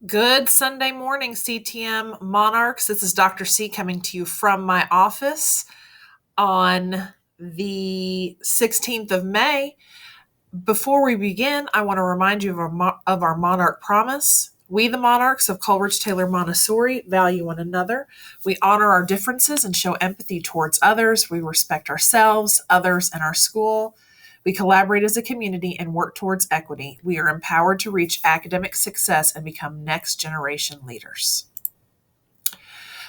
Good Sunday morning, CTM Monarchs. This is Dr. C coming to you from my office on the 16th of May. Before we begin, I want to remind you of our Monarch Promise. We, the Monarchs of Coleridge Taylor Montessori, value one another. We honor our differences and show empathy towards others. We respect ourselves, others, and our school. We collaborate as a community and work towards equity. We are empowered to reach academic success and become next generation leaders.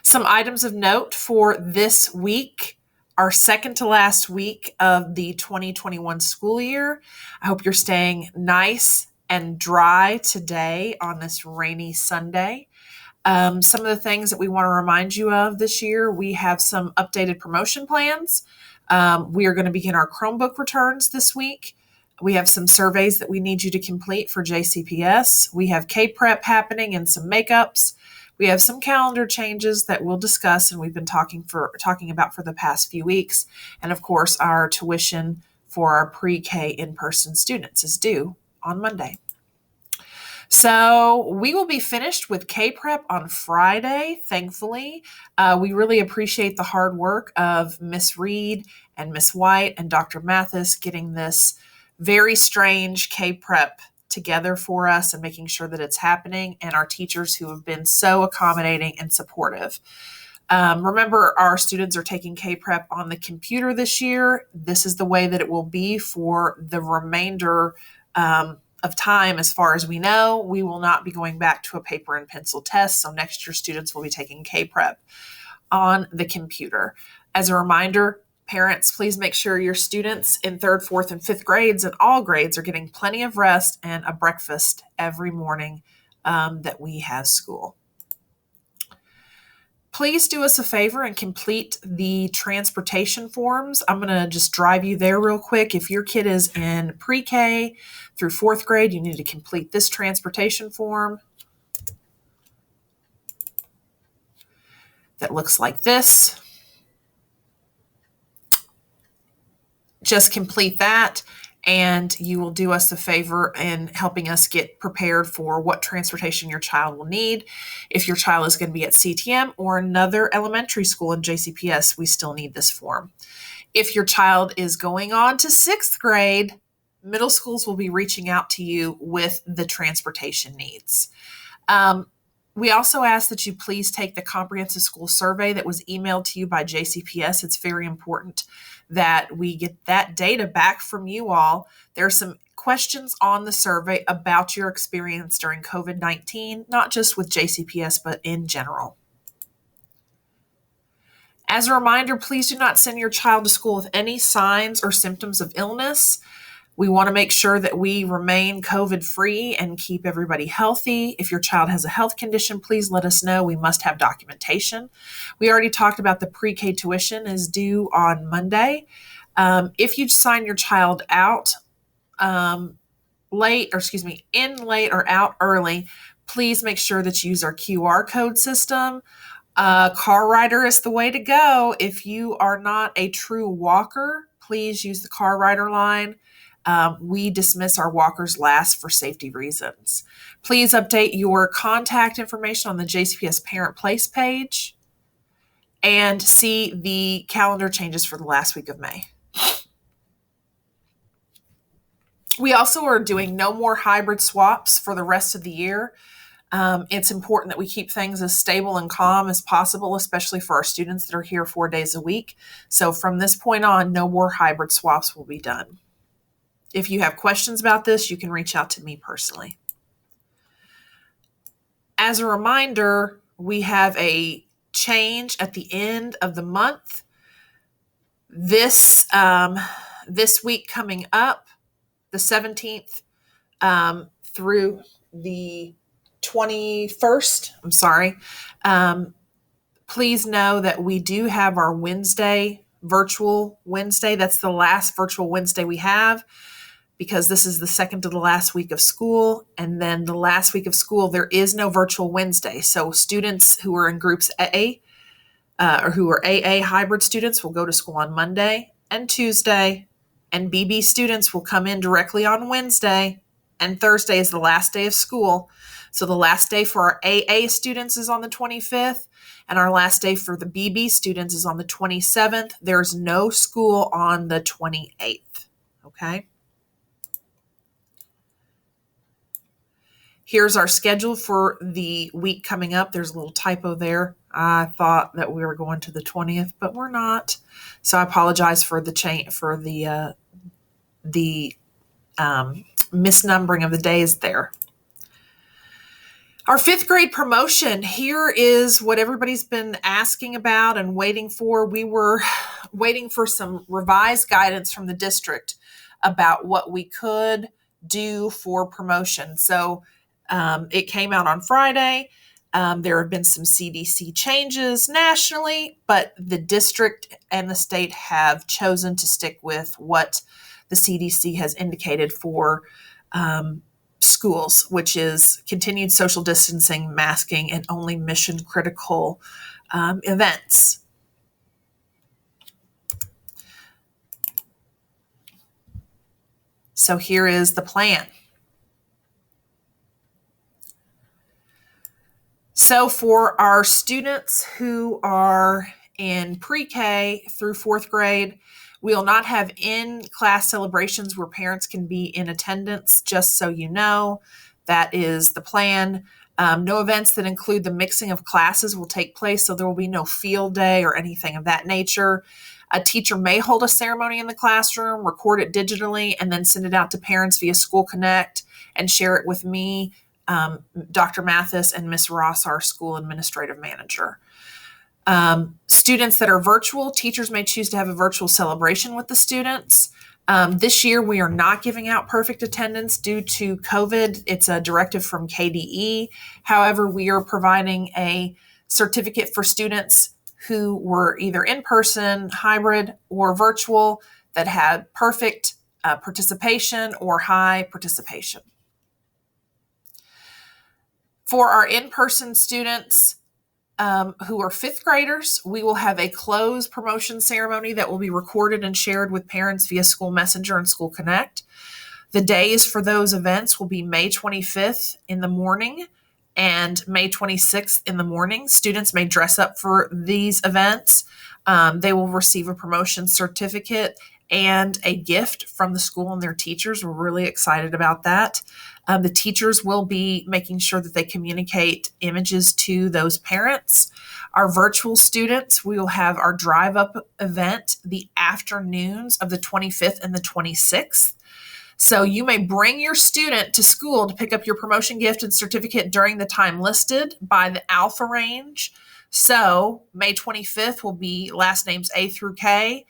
Some items of note for this week, our second to last week of the 2021 school year. I hope you're staying nice and dry today on this rainy Sunday. Some of the things that we want to remind you of this year, we have some updated promotion plans. We are going to begin our Chromebook returns this week. We have some surveys that we need you to complete for JCPS. We have KPrep happening and some makeups. We have some calendar changes that we'll discuss and we've been talking about for the past few weeks. And of course, our tuition for our pre-K in-person students is due on Monday. So we will be finished with KPrep on Friday, thankfully. We really appreciate the hard work of Miss Reed and Miss White and Dr. Mathis getting this very strange KPrep together for us and making sure that it's happening, and our teachers who have been so accommodating and supportive. Remember, our students are taking KPrep on the computer this year. This is the way that it will be for the remainder of time. As far as we know, we will not be going back to a paper and pencil test. So next year students will be taking KPrep on the computer. As a reminder, parents, please make sure your students in 3rd, 4th, and 5th grades and all grades are getting plenty of rest and a breakfast every morning that we have school. Please do us a favor and complete the transportation forms. I'm going to just drive you there real quick. If your kid is in pre-K through 4th grade, you need to complete this transportation form that looks like this. Just complete that, and you will do us a favor in helping us get prepared for what transportation your child will need. If your child is going to be at CTM or another elementary school in JCPS, we still need this form. If your child is going on to 6th grade, middle schools will be reaching out to you with the transportation needs. We also ask that you please take the comprehensive school survey that was emailed to you by JCPS. It's very important that we get that data back from you all. There are some questions on the survey about your experience during COVID-19, not just with JCPS, but in general. As a reminder, please do not send your child to school with any signs or symptoms of illness. We want to make sure that we remain COVID-free and keep everybody healthy. If your child has a health condition, please let us know. We must have documentation. We already talked about the pre-K tuition is due on Monday. If you sign your child out in late or out early, please make sure that you use our QR code system. Car rider is the way to go. If you are not a true walker, please use the car rider line. We dismiss our walkers last for safety reasons. Please update your contact information on the JCPS Parent Place page and see the calendar changes for the last week of May. We also are doing no more hybrid swaps for the rest of the year. It's important that we keep things as stable and calm as possible, especially for our students that are here 4 days a week. So from this point on, no more hybrid swaps will be done. If you have questions about this, you can reach out to me personally. As a reminder, we have a change at the end of the month. This week coming up, the 17th through the 21st, please know that we do have our virtual Wednesday. That's the last virtual Wednesday we have, because this is the second to the last week of school. And then the last week of school, there is no virtual Wednesday. So students who are in groups A or who are AA hybrid students will go to school on Monday and Tuesday, and BB students will come in directly on Wednesday and Thursday is the last day of school. So the last day for our AA students is on the 25th, and our last day for the BB students is on the 27th. There's no school on the 28th. Okay. Here's our schedule for the week coming up. There's a little typo there. I thought that we were going to the 20th, but we're not. So I apologize for the misnumbering of the days there. Our 5th grade promotion, here is what everybody's been asking about and waiting for. We were waiting for some revised guidance from the district about what we could do for promotion. So it came out on Friday. There have been some CDC changes nationally, but the district and the state have chosen to stick with what the CDC has indicated for schools, which is continued social distancing, masking, and only mission critical events. So here is the plan. So for our students who are in pre-K through 4th grade, we will not have in-class celebrations where parents can be in attendance, just so you know. That is the plan. No events that include the mixing of classes will take place, so there will be no field day or anything of that nature. A teacher may hold a ceremony in the classroom, record it digitally, and then send it out to parents via School Connect and share it with me, Dr. Mathis, and Ms. Ross, our school administrative manager. Students that are virtual, teachers may choose to have a virtual celebration with the students. This year, we are not giving out perfect attendance due to COVID. It's a directive from KDE. However, we are providing a certificate for students who were either in person, hybrid, or virtual that had perfect participation or high participation. For our in-person students who are 5th graders, we will have a closed promotion ceremony that will be recorded and shared with parents via School Messenger and School Connect. The days for those events will be May 25th in the morning and May 26th in the morning. Students may dress up for these events. They will receive a promotion certificate and a gift from the school and their teachers. We're really excited about that. The teachers will be making sure that they communicate images to those parents. Our virtual students, we will have our drive-up event the afternoons of the 25th and the 26th. So you may bring your student to school to pick up your promotion gift and certificate during the time listed by the alpha range. So May 25th will be last names A through K,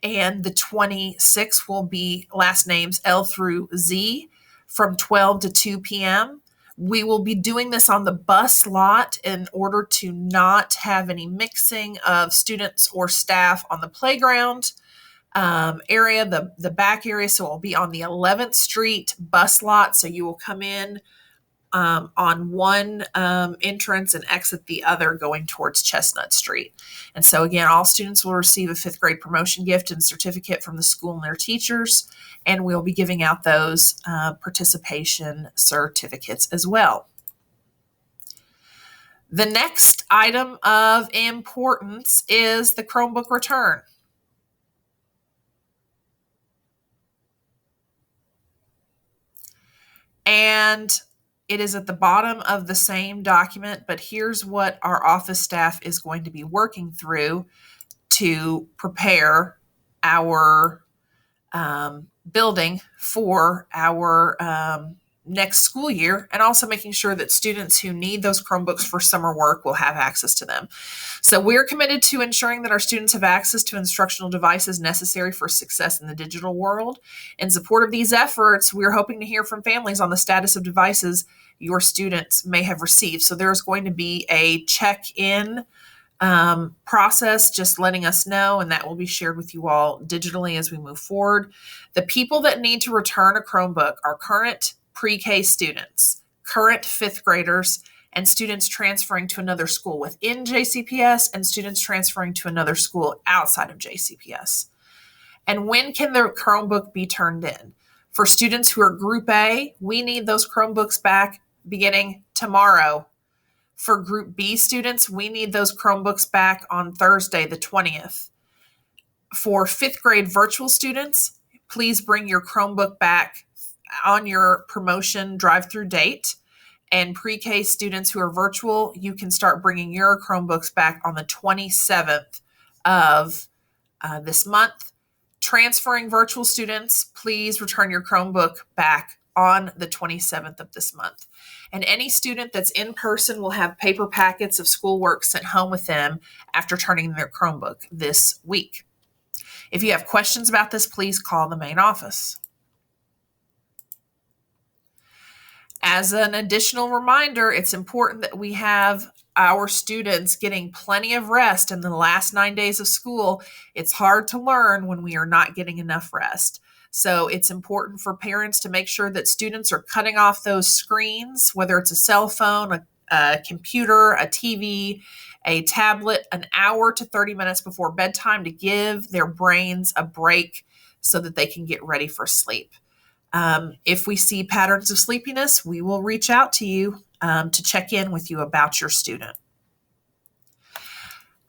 and the 26th will be last names L through Z from 12 to 2 p.m. We will be doing this on the bus lot in order to not have any mixing of students or staff on the playground area, the back area. So it will be on the 11th Street bus lot. So you will come in on one entrance and exit the other going towards Chestnut Street. And so again, all students will receive a 5th grade promotion gift and certificate from the school and their teachers, and we'll be giving out those participation certificates as well. The next item of importance is the Chromebook Return. And it is at the bottom of the same document, but here's what our office staff is going to be working through to prepare our building for our next school year, and also making sure that students who need those Chromebooks for summer work will have access to them. So we're committed to ensuring that our students have access to instructional devices necessary for success in the digital world. In support of these efforts, we're hoping to hear from families on the status of devices your students may have received. So there's going to be a check-in process, just letting us know, and that will be shared with you all digitally as we move forward. The people that need to return a Chromebook are current pre-K students, current 5th graders, and students transferring to another school within JCPS and students transferring to another school outside of JCPS. And when can the Chromebook be turned in? For students who are Group A, we need those Chromebooks back beginning tomorrow. For Group B students, we need those Chromebooks back on Thursday, the 20th. For fifth grade virtual students, please bring your Chromebook back on your promotion drive-through date. And pre-K students who are virtual, you can start bringing your Chromebooks back on the 27th of this month. Transferring virtual students, please return your Chromebook back on the 27th of this month. And any student that's in person will have paper packets of schoolwork sent home with them after turning their Chromebook this week. If you have questions about this, please call the main office. As an additional reminder, it's important that we have our students getting plenty of rest in the last 9 days of school. It's hard to learn when we are not getting enough rest. So it's important for parents to make sure that students are cutting off those screens, whether it's a cell phone, a computer, a TV, a tablet, an hour to 30 minutes before bedtime to give their brains a break so that they can get ready for sleep. If we see patterns of sleepiness, we will reach out to you to check in with you about your student.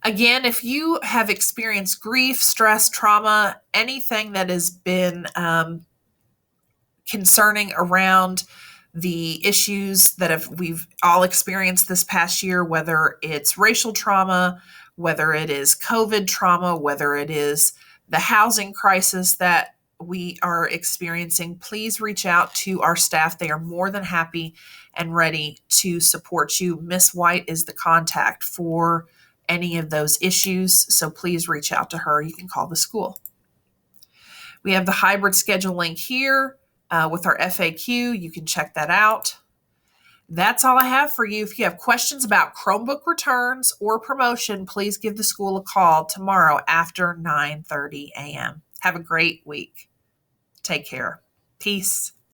Again, if you have experienced grief, stress, trauma, anything that has been concerning around the issues that we've all experienced this past year, whether it's racial trauma, whether it is COVID trauma, whether it is the housing crisis that we are experiencing, please reach out to our staff. They are more than happy and ready to support you. Miss White is the contact for any of those issues, so please reach out to her. You can call the school. We have the hybrid schedule link here with our FAQ. You can check that out. That's all I have for you. If you have questions about Chromebook returns or promotion, please give the school a call tomorrow after 9:30 a.m. Have a great week. Take care. Peace.